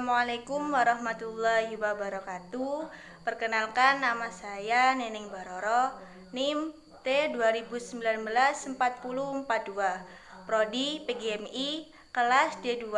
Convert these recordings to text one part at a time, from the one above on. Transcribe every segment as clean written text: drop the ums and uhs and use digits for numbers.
Assalamualaikum warahmatullahi wabarakatuh. Perkenalkan, nama saya Neneng Baroro, NIM T2019-4042, Prodi PGMI, kelas D2,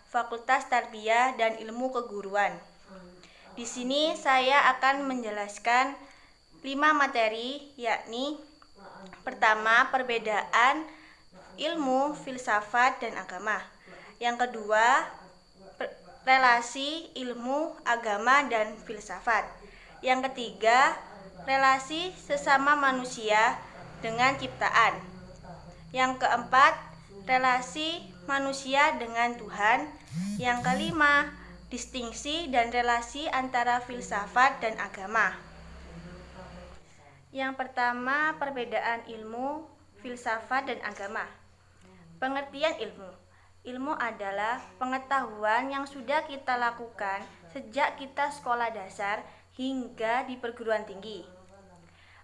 Fakultas Tarbiyah dan Ilmu Keguruan. Di sini saya akan menjelaskan 5 materi, yakni pertama, perbedaan ilmu, filsafat, dan agama. Yang kedua, relasi ilmu, agama, dan filsafat. Yang ketiga, relasi sesama manusia dengan ciptaan. Yang keempat, relasi manusia dengan Tuhan. Yang kelima, distingsi dan relasi antara filsafat dan agama. Yang pertama, perbedaan ilmu, filsafat, dan agama. Pengertian ilmu. Ilmu adalah pengetahuan yang sudah kita lakukan sejak kita sekolah dasar hingga di perguruan tinggi.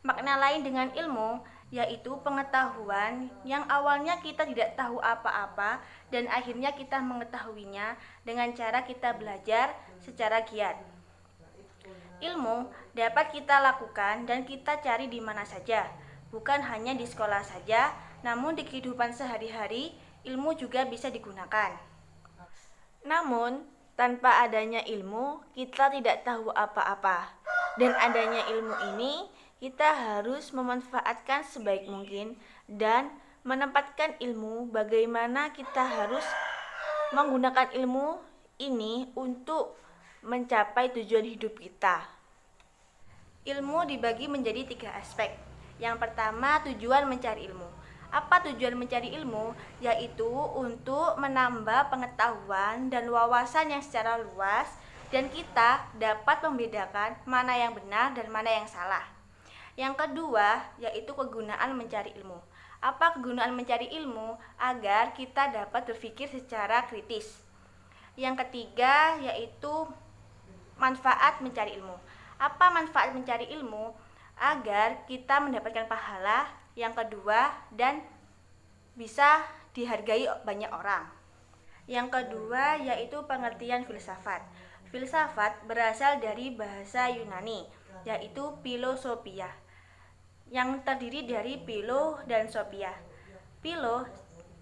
Makna lain dengan ilmu yaitu pengetahuan yang awalnya kita tidak tahu apa-apa dan akhirnya kita mengetahuinya dengan cara kita belajar secara giat. Ilmu dapat kita lakukan dan kita cari di mana saja, bukan hanya di sekolah saja, namun di kehidupan sehari-hari ilmu juga bisa digunakan. Namun, tanpa adanya ilmu, kita tidak tahu apa-apa. Dan adanya ilmu ini, kita harus memanfaatkan sebaik mungkin dan menempatkan ilmu bagaimana kita harus menggunakan ilmu ini untuk mencapai tujuan hidup kita. Ilmu dibagi menjadi 3 aspek. Yang pertama, tujuan mencari ilmu. Apa tujuan mencari ilmu? Yaitu untuk menambah pengetahuan dan wawasan yang secara luas dan kita dapat membedakan mana yang benar dan mana yang salah. Yang kedua, yaitu kegunaan mencari ilmu. Apa kegunaan mencari ilmu? Agar kita dapat berpikir secara kritis. Yang ketiga, yaitu manfaat mencari ilmu. Apa manfaat mencari ilmu? Agar kita mendapatkan pahala. Yang kedua, dan bisa dihargai banyak orang. Yang kedua, yaitu pengertian filsafat. Filsafat berasal dari bahasa Yunani, yaitu philosophia, yang terdiri dari philo dan sophia. Philo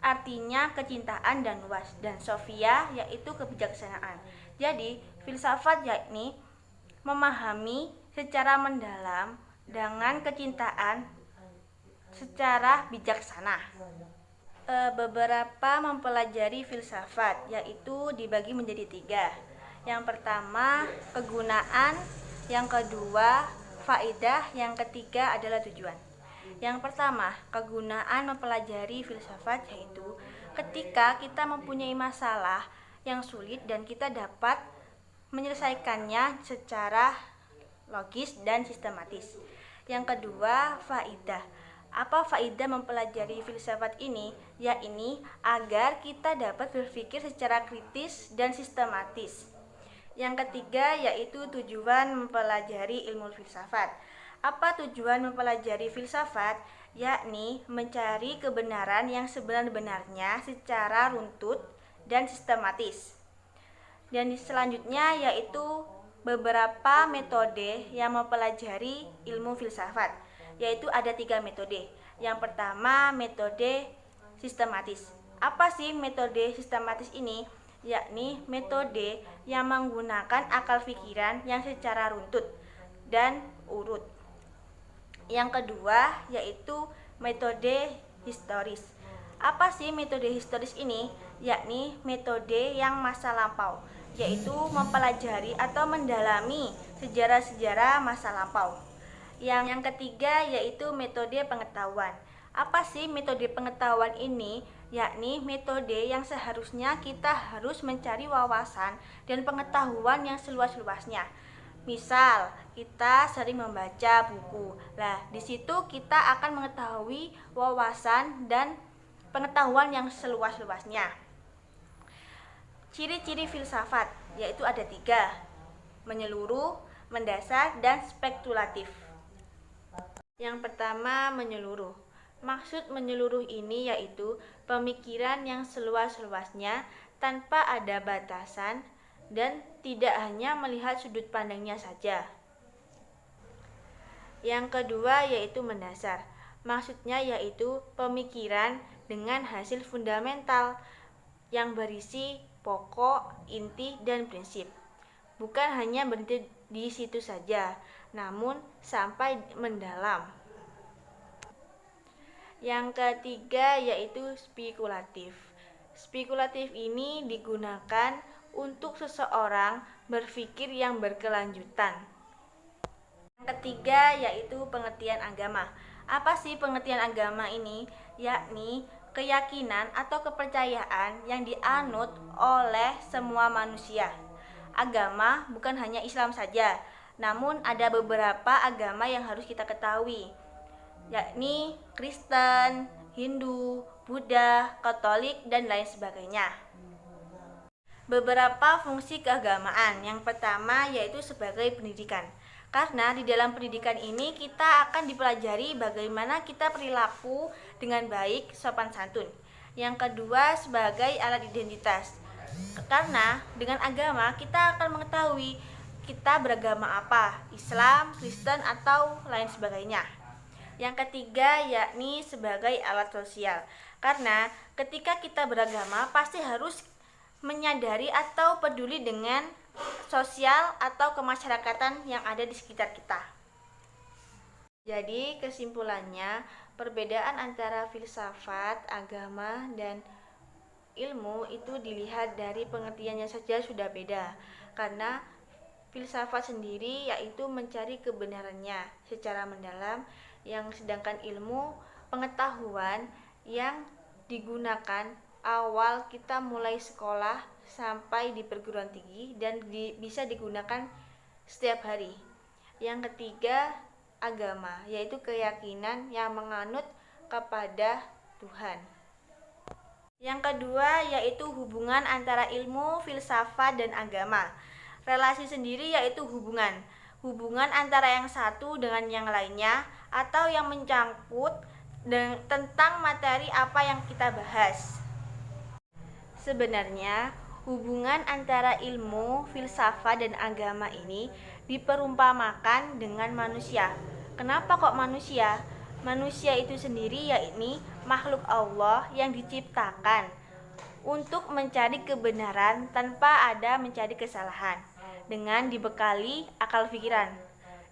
artinya kecintaan dan luas, dan sophia yaitu kebijaksanaan. Jadi, filsafat yakni memahami secara mendalam dengan kecintaan secara bijaksana. Beberapa mempelajari filsafat yaitu dibagi menjadi 3. Yang pertama, kegunaan. Yang kedua, faedah. Yang ketiga adalah tujuan. Yang pertama, kegunaan mempelajari filsafat yaitu ketika kita mempunyai masalah yang sulit dan kita dapat menyelesaikannya secara logis dan sistematis. Yang kedua, faedah. Apa faedah mempelajari filsafat ini? Yakni agar kita dapat berpikir secara kritis dan sistematis. Yang ketiga yaitu tujuan mempelajari ilmu filsafat. Apa tujuan mempelajari filsafat? Yakni mencari kebenaran yang sebenar-benarnya secara runtut dan sistematis. Dan selanjutnya yaitu beberapa metode yang mempelajari ilmu filsafat, yaitu ada 3 metode. Yang pertama, metode sistematis. Apa sih metode sistematis ini? Yakni metode yang menggunakan akal pikiran yang secara runtut dan urut. Yang kedua, yaitu metode historis. Apa sih metode historis ini? Yakni metode yang masa lampau, yaitu mempelajari atau mendalami sejarah-sejarah masa lampau. Yang ketiga yaitu metode pengetahuan. Apa sih metode pengetahuan ini? Yakni metode yang seharusnya kita harus mencari wawasan dan pengetahuan yang seluas-luasnya. Misal, kita sering membaca buku. Lah, di situ kita akan mengetahui wawasan dan pengetahuan yang seluas-luasnya. Ciri-ciri filsafat yaitu ada 3: menyeluruh, mendasar, dan spekulatif. Yang pertama, menyeluruh. Maksud menyeluruh ini yaitu pemikiran yang seluas-luasnya tanpa ada batasan dan tidak hanya melihat sudut pandangnya saja. Yang kedua yaitu mendasar. Maksudnya yaitu pemikiran dengan hasil fundamental yang berisi pokok, inti, dan prinsip. Bukan hanya berhenti di situ saja, namun sampai mendalam. Yang ketiga yaitu spekulatif. Spekulatif ini digunakan untuk seseorang berpikir yang berkelanjutan. Yang ketiga yaitu pengertian agama. Apa sih pengertian agama ini? Yakni keyakinan atau kepercayaan yang dianut oleh semua manusia. Agama bukan hanya Islam saja, namun ada beberapa agama yang harus kita ketahui, yakni Kristen, Hindu, Buddha, Katolik, dan lain sebagainya. Beberapa fungsi keagamaan. Yang pertama yaitu sebagai pendidikan. Karena di dalam pendidikan ini kita akan dipelajari bagaimana kita perilaku dengan baik, sopan santun. Yang kedua sebagai alat identitas. Karena dengan agama kita akan mengetahui kita beragama apa, Islam, Kristen, atau lain sebagainya. Yang ketiga yakni sebagai alat sosial. Karena ketika kita beragama pasti harus menyadari atau peduli dengan sosial atau kemasyarakatan yang ada di sekitar kita. Jadi kesimpulannya, perbedaan antara filsafat, agama, dan ilmu itu dilihat dari pengertiannya saja sudah beda. Karena filsafat sendiri yaitu mencari kebenarannya secara mendalam, yang sedangkan ilmu pengetahuan yang digunakan awal kita mulai sekolah sampai di perguruan tinggi dan bisa digunakan setiap hari. Yang ketiga agama, yaitu keyakinan yang menganut kepada Tuhan. Yang kedua yaitu hubungan antara ilmu, filsafat, dan agama. Relasi sendiri yaitu hubungan antara yang satu dengan yang lainnya atau yang mencangkut tentang materi apa yang kita bahas. Sebenarnya hubungan antara ilmu, filsafat, dan agama ini diperumpamakan dengan manusia. Kenapa kok manusia? Manusia itu sendiri yakni makhluk Allah yang diciptakan untuk mencari kebenaran tanpa ada mencari kesalahan, dengan dibekali akal pikiran.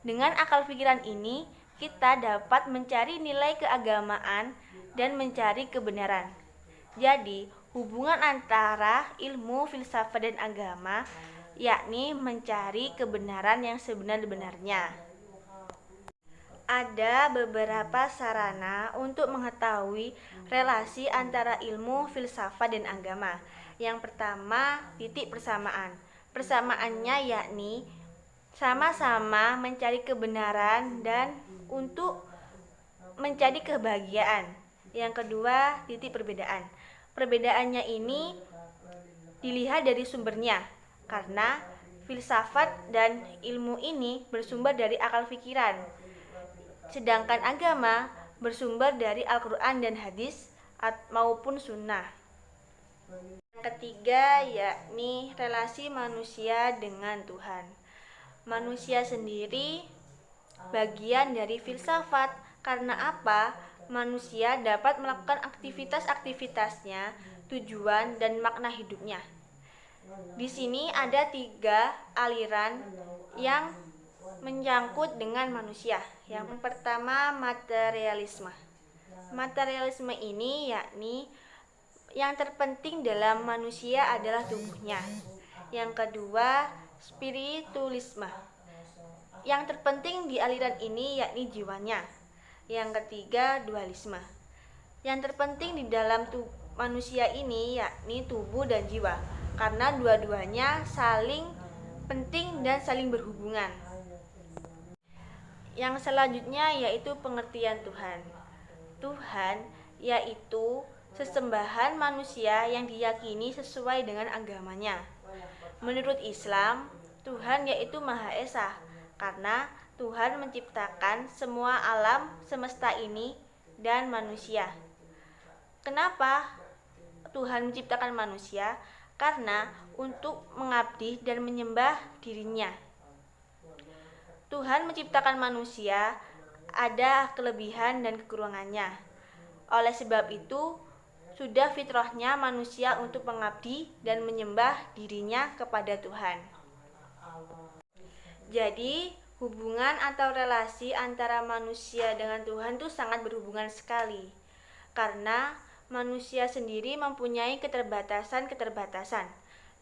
Dengan akal pikiran ini kita dapat mencari nilai keagamaan dan mencari kebenaran. Jadi hubungan antara ilmu, filsafat, dan agama yakni mencari kebenaran yang sebenar-benarnya. Ada beberapa sarana untuk mengetahui relasi antara ilmu, filsafat, dan agama. Yang pertama, titik persamaan. Persamaannya yakni sama-sama mencari kebenaran dan untuk mencari kebahagiaan. Yang kedua, titik perbedaan. Perbedaannya ini dilihat dari sumbernya, karena filsafat dan ilmu ini bersumber dari akal pikiran, sedangkan agama bersumber dari Al-Quran dan hadis maupun sunnah. Yang ketiga yakni relasi manusia dengan Tuhan. Manusia sendiri bagian dari filsafat. Karena apa? Manusia dapat melakukan aktivitas-aktivitasnya, tujuan dan makna hidupnya. Di sini ada 3 aliran yang menyangkut dengan manusia. Yang pertama, materialisme. Materialisme ini yakni yang terpenting dalam manusia adalah tubuhnya. Yang kedua, spiritualisme. Yang terpenting di aliran ini yakni jiwanya. Yang ketiga, dualisme. Yang terpenting di dalam manusia ini yakni tubuh dan jiwa, karena dua-duanya saling penting dan saling berhubungan. Yang selanjutnya yaitu pengertian Tuhan. Tuhan yaitu sesembahan manusia yang diyakini sesuai dengan agamanya. Menurut Islam, Tuhan yaitu Maha Esa, karena Tuhan menciptakan semua alam semesta ini dan manusia. Kenapa Tuhan menciptakan manusia? Karena untuk mengabdi dan menyembah dirinya. Tuhan menciptakan manusia ada kelebihan dan kekurangannya. Oleh sebab itu, sudah fitrahnya manusia untuk mengabdi dan menyembah dirinya kepada Tuhan. Jadi, hubungan atau relasi antara manusia dengan Tuhan itu sangat berhubungan sekali. Karena manusia sendiri mempunyai keterbatasan-keterbatasan,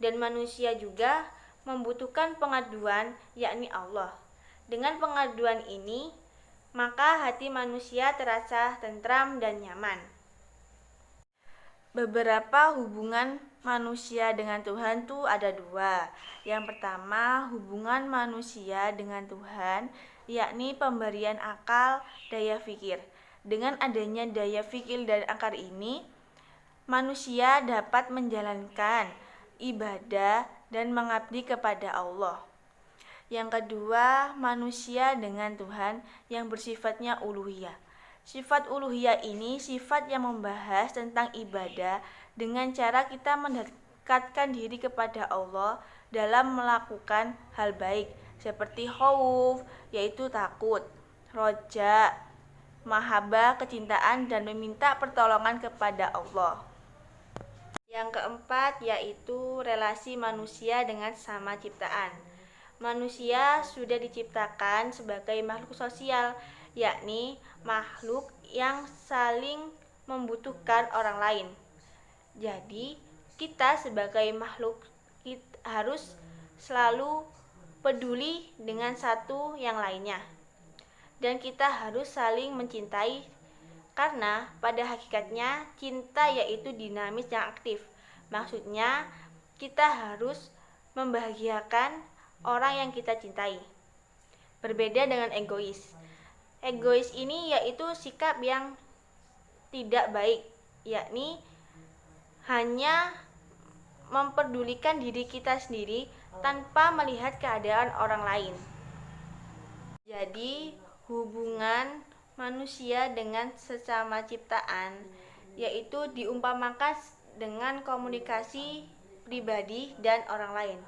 dan manusia juga membutuhkan pengaduan, yakni Allah. Dengan pengaduan ini, maka hati manusia terasa tentram dan nyaman. Beberapa hubungan manusia dengan Tuhan tuh ada dua. Yang pertama, hubungan manusia dengan Tuhan, yakni pemberian akal, daya fikir. Dengan adanya daya fikir dan akal ini, manusia dapat menjalankan ibadah dan mengabdi kepada Allah. Yang kedua, manusia dengan Tuhan yang bersifatnya uluhiyah. Sifat uluhiyah ini sifat yang membahas tentang ibadah dengan cara kita mendekatkan diri kepada Allah dalam melakukan hal baik seperti khauf, yaitu takut, roja, mahabbah, kecintaan, dan meminta pertolongan kepada Allah. Yang keempat yaitu relasi manusia dengan sesama ciptaan. Manusia sudah diciptakan sebagai makhluk sosial, yakni makhluk yang saling membutuhkan orang lain. Jadi, kita sebagai makhluk harus selalu peduli dengan satu yang lainnya. Dan kita harus saling mencintai, karena pada hakikatnya cinta yaitu dinamis yang aktif. Maksudnya, kita harus membahagiakan orang yang kita cintai. Berbeda dengan egois. Egois ini yaitu sikap yang tidak baik, yakni hanya memperdulikan diri kita sendiri tanpa melihat keadaan orang lain. Jadi, hubungan manusia dengan sesama ciptaan yaitu diumpamakan dengan komunikasi pribadi dan orang lain.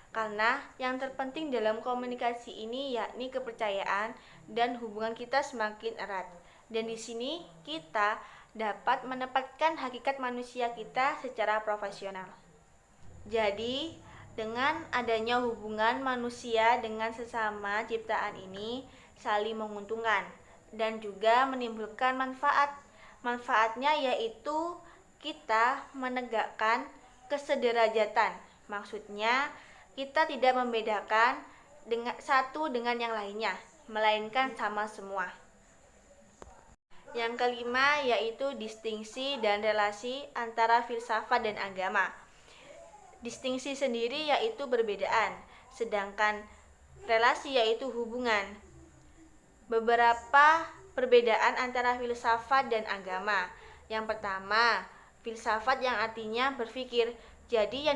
Karena yang terpenting dalam komunikasi ini yakni kepercayaan dan hubungan kita semakin erat. Dan di sini kita dapat menempatkan hakikat manusia kita secara profesional. Jadi, dengan adanya hubungan manusia dengan sesama ciptaan ini saling menguntungkan dan juga menimbulkan manfaat. Manfaatnya yaitu kita menegakkan kesederajatan. Maksudnya, kita tidak membedakan satu dengan yang lainnya, melainkan sama semua. Yang kelima yaitu distingsi dan relasi antara filsafat dan agama. Distingsi sendiri yaitu perbedaan, sedangkan relasi yaitu hubungan. Beberapa perbedaan antara filsafat dan agama. Yang pertama, filsafat yang artinya berpikir. Jadi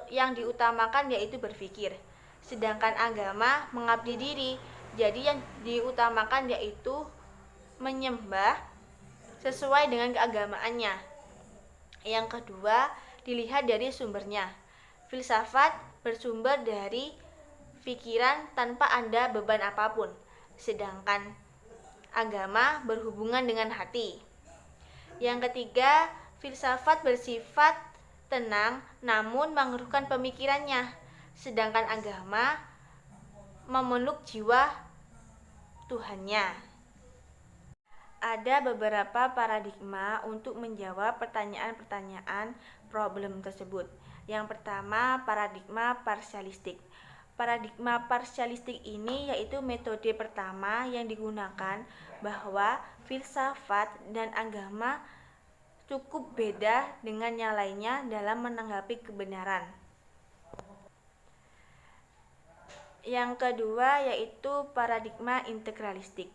yang diutamakan yaitu berpikir. Sedangkan agama mengabdi diri. Jadi yang diutamakan yaitu menyembah sesuai dengan keagamaannya. Yang kedua, dilihat dari sumbernya. Filsafat bersumber dari pikiran tanpa ada beban apapun. Sedangkan agama berhubungan dengan hati. Yang ketiga, filsafat bersifat tenang namun mengeruhkan pemikirannya, sedangkan agama memeluk jiwa Tuhannya. Ada beberapa paradigma untuk menjawab pertanyaan-pertanyaan problem tersebut. Yang pertama, paradigma parsialistik. Paradigma parsialistik ini yaitu metode pertama yang digunakan bahwa filsafat dan agama cukup beda dengan yang lainnya dalam menanggapi kebenaran. Yang kedua yaitu paradigma integralistik.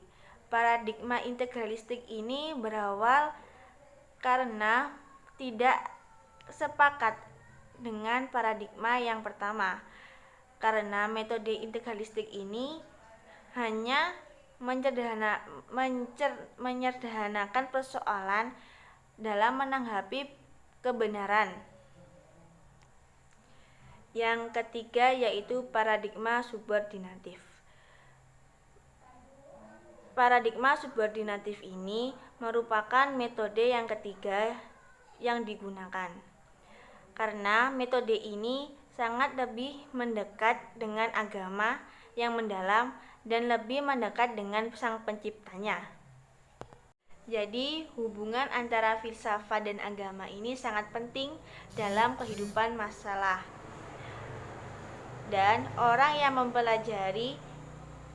Paradigma integralistik ini berawal karena tidak sepakat dengan paradigma yang pertama. Karena metode integralistik ini hanya menyederhanakan persoalan dalam menanggapi kebenaran. Yang ketiga yaitu paradigma subordinatif. Paradigma subordinatif ini merupakan metode yang ketiga yang digunakan. Karena metode ini sangat lebih mendekat dengan agama yang mendalam dan lebih mendekat dengan sang penciptanya. Jadi, hubungan antara filsafat dan agama ini sangat penting dalam kehidupan masalah. Dan orang yang mempelajari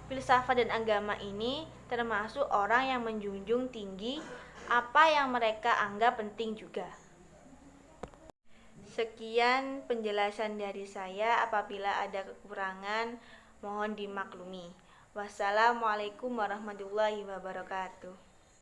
filsafat dan agama ini termasuk orang yang menjunjung tinggi apa yang mereka anggap penting juga. Sekian penjelasan dari saya. Apabila ada kekurangan, mohon dimaklumi. Wassalamualaikum warahmatullahi wabarakatuh.